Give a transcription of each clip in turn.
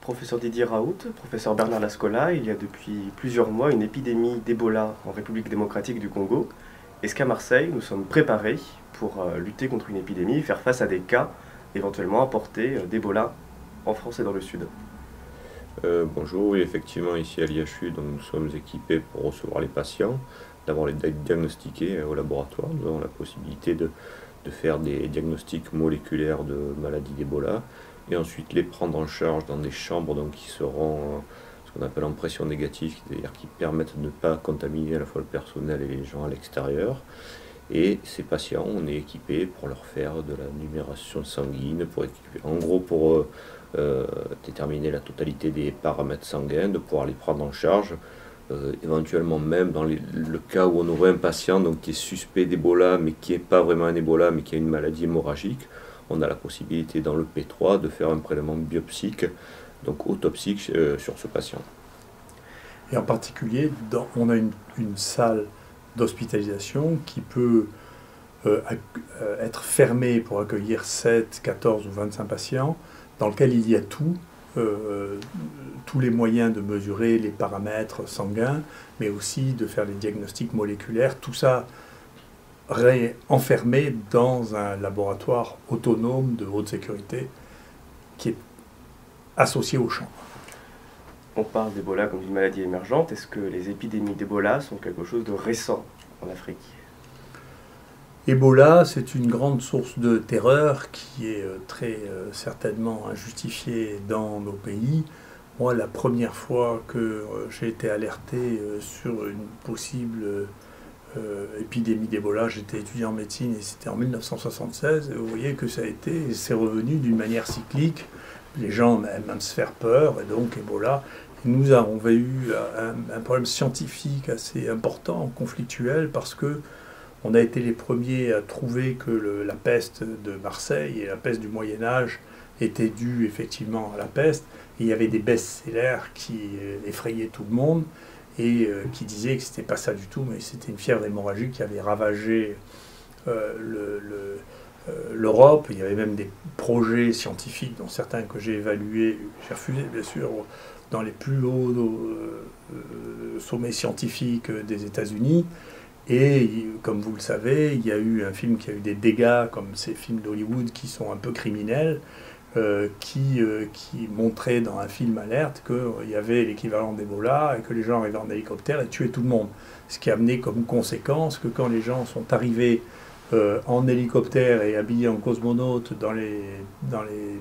Professeur Didier Raoult, professeur Bernard Lascola, il y a depuis plusieurs mois une épidémie d'Ebola en République démocratique du Congo. Est-ce qu'à Marseille, nous sommes préparés pour lutter contre une épidémie et faire face à des cas éventuellement importés d'Ebola en France et dans le Sud? Bonjour, oui, effectivement, ici à l'IHU, donc nous sommes équipés pour recevoir les patients, d'abord les diagnostiquer au laboratoire. Nous avons la possibilité de faire des diagnostics moléculaires de maladies d'Ebola et ensuite les prendre en charge dans des chambres donc, qui seront ce qu'on appelle en pression négative, c'est-à-dire qui permettent de ne pas contaminer à la fois le personnel et les gens à l'extérieur. Et ces patients, on est équipés pour leur faire de la numération sanguine, en gros pour déterminer la totalité des paramètres sanguins, de pouvoir les prendre en charge, éventuellement même dans le cas où on aurait un patient donc, qui est suspect d'Ebola, mais qui n'est pas vraiment un Ebola, mais qui a une maladie hémorragique, on a la possibilité dans le P3 de faire un prélèvement biopsique, donc autopsique sur ce patient. Et en particulier, on a une salle d'hospitalisation qui peut être fermée pour accueillir 7, 14 ou 25 patients, dans lequel il y a tous les moyens de mesurer les paramètres sanguins, mais aussi de faire les diagnostics moléculaires, tout ça enfermé dans un laboratoire autonome de haute sécurité qui est associé au champ. On parle d'Ebola comme d'une maladie émergente. Est-ce que les épidémies d'Ebola sont quelque chose de récent en Afrique? Ebola, c'est une grande source de terreur qui est très certainement injustifiée dans nos pays. Moi, la première fois que j'ai été alerté sur une possible épidémie d'Ebola, j'étais étudiant en médecine et c'était en 1976. Et vous voyez que c'est revenu d'une manière cyclique. Les gens aiment se faire peur et donc Ebola. Nous avons eu un problème scientifique assez important, conflictuel, parce que on a été les premiers à trouver que la peste de Marseille et la peste du Moyen-Âge étaient dues effectivement à la peste. Et il y avait des best-sellers qui effrayaient tout le monde et qui disaient que c'était pas ça du tout, mais c'était une fièvre hémorragique qui avait ravagé l'Europe. Il y avait même des projets scientifiques, dont certains que j'ai évalués, j'ai refusé bien sûr, dans les plus hauts sommets scientifiques des États-Unis. Et comme vous le savez, il y a eu un film qui a eu des dégâts, comme ces films d'Hollywood qui sont un peu criminels, qui montraient dans un film alerte qu'il y avait l'équivalent d'Ebola et que les gens arrivaient en hélicoptère et tuaient tout le monde. Ce qui a amené comme conséquence que quand les gens sont arrivés en hélicoptère et habillés en cosmonautes dans les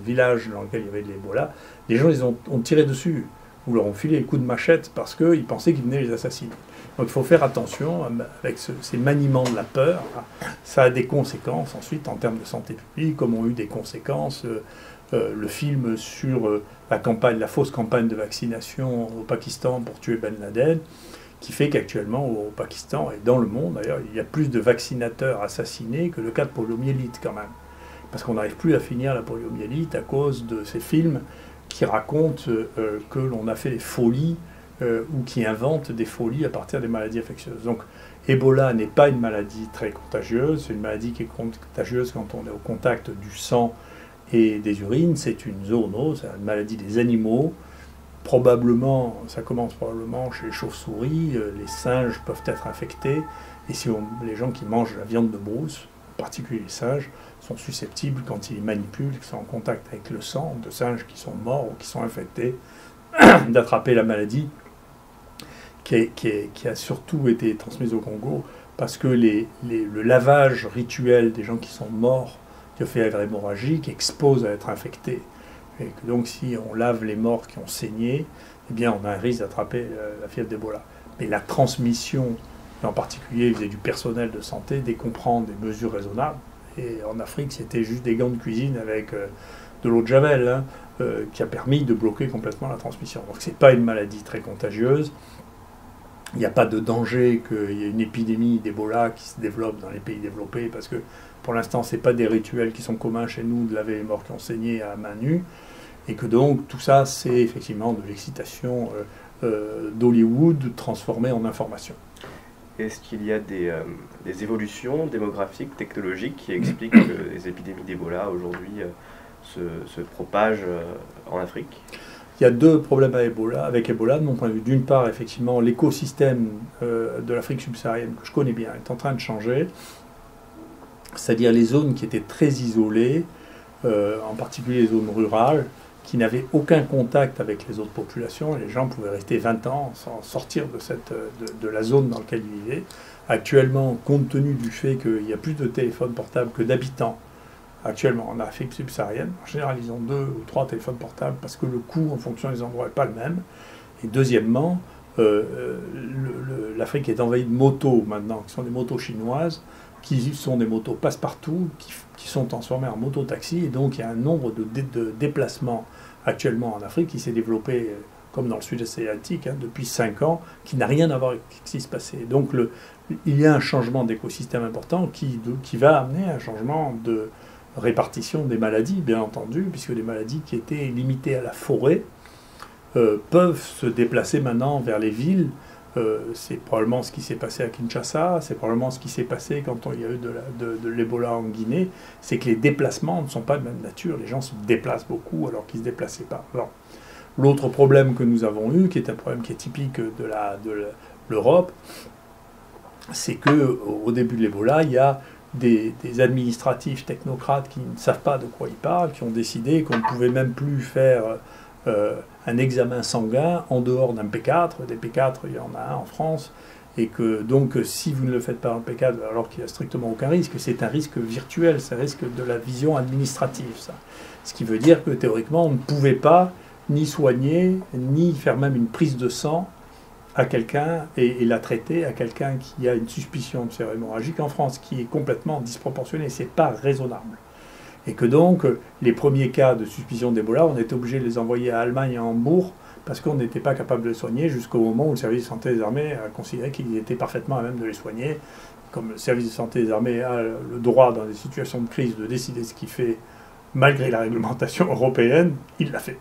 villages dans lesquels il y avait de l'Ebola, les gens ils ont tiré dessus ou leur ont filé le coup de machette parce qu'ils pensaient qu'ils venaient les assassiner. Donc il faut faire attention avec ces maniements de la peur. Ça a des conséquences ensuite en termes de santé publique, comme ont eu des conséquences le film sur la fausse campagne de vaccination au Pakistan pour tuer Ben Laden, qui fait qu'actuellement au Pakistan et dans le monde d'ailleurs, il y a plus de vaccinateurs assassinés que le cas de poliomyélite quand même. Parce qu'on n'arrive plus à finir la poliomyélite à cause de ces films qui racontent que l'on a fait des folies ou qui inventent des folies à partir des maladies infectieuses. Donc Ebola n'est pas une maladie très contagieuse, c'est une maladie qui est contagieuse quand on est au contact du sang et des urines. C'est une zoonose, c'est une maladie des animaux. Ça commence probablement chez les chauves-souris, les singes peuvent être infectés, et les gens qui mangent la viande de brousse, en particulier les singes, sont susceptibles, quand ils les manipulent, qu'ils sont en contact avec le sang de singes qui sont morts ou qui sont infectés, d'attraper la maladie qui a surtout été transmise au Congo, parce que le lavage rituel des gens qui sont morts de fièvre hémorragique expose à être infectés. Et que donc si on lave les morts qui ont saigné, eh bien on a un risque d'attraper la fièvre d'Ebola. Mais la transmission, en particulier vis-à-vis du personnel de santé, dès qu'on prend des mesures raisonnables, et en Afrique c'était juste des gants de cuisine avec de l'eau de Javel, qui a permis de bloquer complètement la transmission. Donc c'est pas une maladie très contagieuse. Il n'y a pas de danger qu'il y ait une épidémie d'Ebola qui se développe dans les pays développés, parce que pour l'instant, ce n'est pas des rituels qui sont communs chez nous de laver les morts qui ont saigné à main nue, et que donc tout ça, c'est effectivement de l'excitation d'Hollywood transformée en information. Est-ce qu'il y a des évolutions démographiques, technologiques qui expliquent que les épidémies d'Ebola aujourd'hui se propagent en Afrique? il y a deux problèmes avec Ebola, de mon point de vue. D'une part, effectivement, l'écosystème de l'Afrique subsaharienne, que je connais bien, est en train de changer. C'est-à-dire les zones qui étaient très isolées, en particulier les zones rurales, qui n'avaient aucun contact avec les autres populations. Les gens pouvaient rester 20 ans sans sortir de la zone dans laquelle ils vivaient. Actuellement, compte tenu du fait qu'il y a plus de téléphones portables que d'habitants, actuellement en Afrique subsaharienne, en général ils ont 2 ou 3 téléphones portables parce que le coût en fonction des endroits n'est pas le même. Et deuxièmement, l'Afrique est envahie de motos maintenant, qui sont des motos chinoises, qui sont des motos passe-partout, qui sont transformées en moto-taxi. Et donc il y a un nombre de déplacements actuellement en Afrique qui s'est développé, comme dans le sud-est asiatique, depuis 5 ans, qui n'a rien à voir avec ce qui se passait. Donc il y a un changement d'écosystème important qui va amener un changement de répartition des maladies, bien entendu, puisque des maladies qui étaient limitées à la forêt peuvent se déplacer maintenant vers les villes. C'est probablement ce qui s'est passé à Kinshasa, c'est probablement ce qui s'est passé quand il y a eu de l'Ebola en Guinée, c'est que les déplacements ne sont pas de même nature, les gens se déplacent beaucoup alors qu'ils ne se déplaçaient pas. L'autre problème que nous avons eu, qui est un problème qui est typique de l'Europe, c'est qu'au début de l'Ebola, il y a des administratifs technocrates qui ne savent pas de quoi ils parlent, qui ont décidé qu'on ne pouvait même plus faire un examen sanguin en dehors d'un P4. Des P4, il y en a un en France, et que donc si vous ne le faites pas en P4 alors qu'il n'y a strictement aucun risque, c'est un risque virtuel, c'est un risque de la vision administrative, ça. Ce qui veut dire que théoriquement on ne pouvait pas ni soigner, ni faire même une prise de sang à quelqu'un et la traiter à quelqu'un qui a une suspicion de fièvre hémorragique en France, qui est complètement disproportionnée, c'est pas raisonnable. Et que donc, les premiers cas de suspicion d'Ebola, on était obligé de les envoyer à Allemagne et à Hambourg, parce qu'on n'était pas capable de les soigner, jusqu'au moment où le service de santé des armées a considéré qu'ils étaient parfaitement à même de les soigner. Comme le service de santé des armées a le droit, dans des situations de crise, de décider ce qu'il fait, malgré la réglementation européenne, il l'a fait.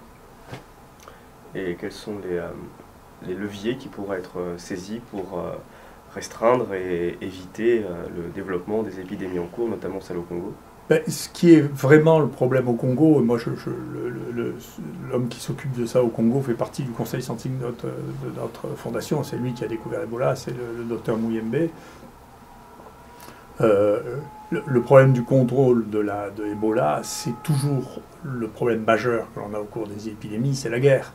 Et quels sont les leviers qui pourraient être saisis pour restreindre et éviter le développement des épidémies en cours, notamment celle au Congo? Ce qui est vraiment le problème au Congo, moi l'homme qui s'occupe de ça au Congo fait partie du conseil scientifique de notre fondation, c'est lui qui a découvert Ebola, c'est le docteur Mouyembe. Le problème du contrôle de Ebola, c'est toujours le problème majeur que l'on a au cours des épidémies, c'est la guerre.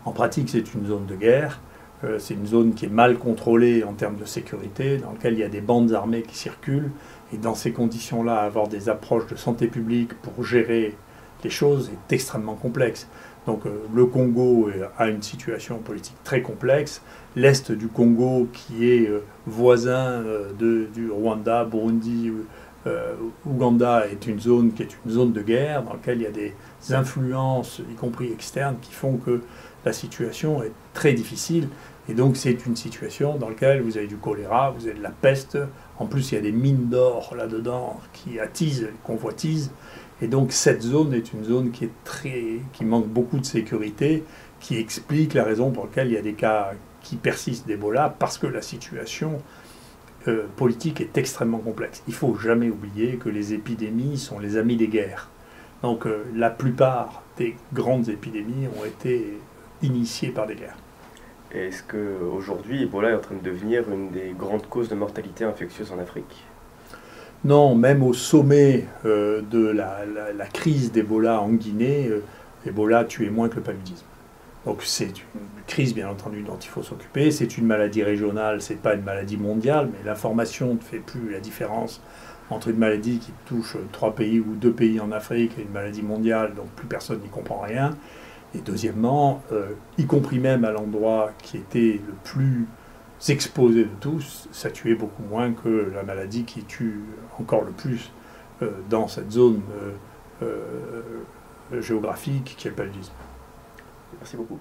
En pratique, c'est une zone de guerre, c'est une zone qui est mal contrôlée en termes de sécurité, dans laquelle il y a des bandes armées qui circulent, et dans ces conditions-là, avoir des approches de santé publique pour gérer les choses est extrêmement complexe. Donc le Congo a une situation politique très complexe. L'Est du Congo, qui est voisin du Rwanda, Burundi, Ouganda, est une zone qui est une zone de guerre, dans laquelle il y a des influences, y compris externes, qui font que la situation est très difficile. Et donc c'est une situation dans laquelle vous avez du choléra, vous avez de la peste. En plus, il y a des mines d'or là-dedans qui attisent les convoitises. Et donc cette zone est une zone qui manque beaucoup de sécurité, qui explique la raison pour laquelle il y a des cas qui persistent d'Ebola, parce que la situation politique est extrêmement complexe. Il ne faut jamais oublier que les épidémies sont les amis des guerres. Donc la plupart des grandes épidémies ont été initiées par des guerres. Est-ce qu'aujourd'hui, Ebola est en train de devenir une des grandes causes de mortalité infectieuse en Afrique? Non, même au sommet de la crise d'Ebola en Guinée, Ebola tuait moins que le paludisme. Donc c'est une crise, bien entendu, dont il faut s'occuper. C'est une maladie régionale, c'est pas une maladie mondiale, mais l'information ne fait plus la différence entre une maladie qui touche 3 pays ou 2 pays en Afrique et une maladie mondiale, donc plus personne n'y comprend rien. Et deuxièmement, y compris même à l'endroit qui était le plus exposé de tous, ça tuait beaucoup moins que la maladie qui tue encore le plus dans cette zone géographique qui est le paludisme. Merci beaucoup.